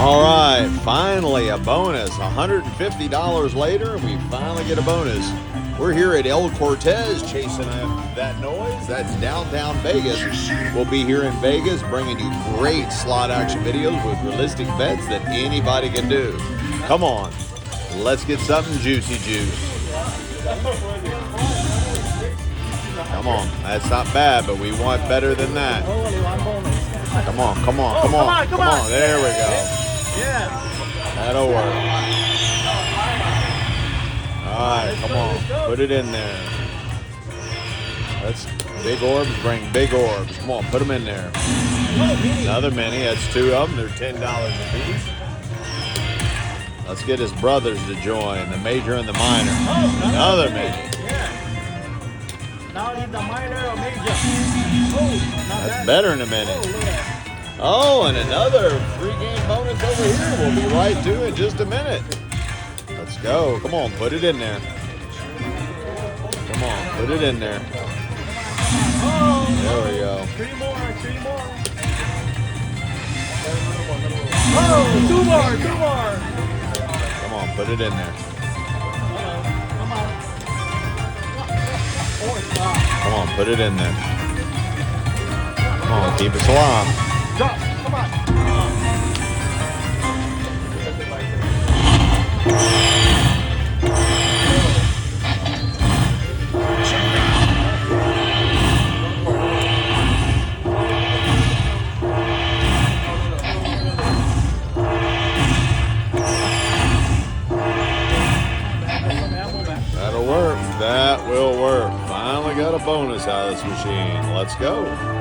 All right, finally a bonus. $150 later, and we finally get a bonus. We're here at El Cortez chasing that noise. That's downtown Vegas. We'll be here in Vegas bringing you great slot action videos with realistic bets that anybody can do. Come on, let's get something juicy juice. Come on, that's not bad, but we want better than that. Come on, come on, come on, come on. There we go. Yeah. That'll work. All right, come on. Put it in there. That's big orbs. Bring big orbs. Come on, put them in there. Another mini. That's two of them. They're $10 a piece. Let's get his brothers to join, the major and the minor. Another mini. Now need the minor or major. That's better than a mini. Oh, and another free game bonus over here. We'll be right to in just a minute. Let's go. Come on, put it in there. Come on, put it in there. There we go. Three more. Oh, two more. Come on, put it in there. Come on, put it in there. Come on, keep us alive. Drop. Come on. That'll work. That will work. Finally got a bonus out of this machine. Let's go.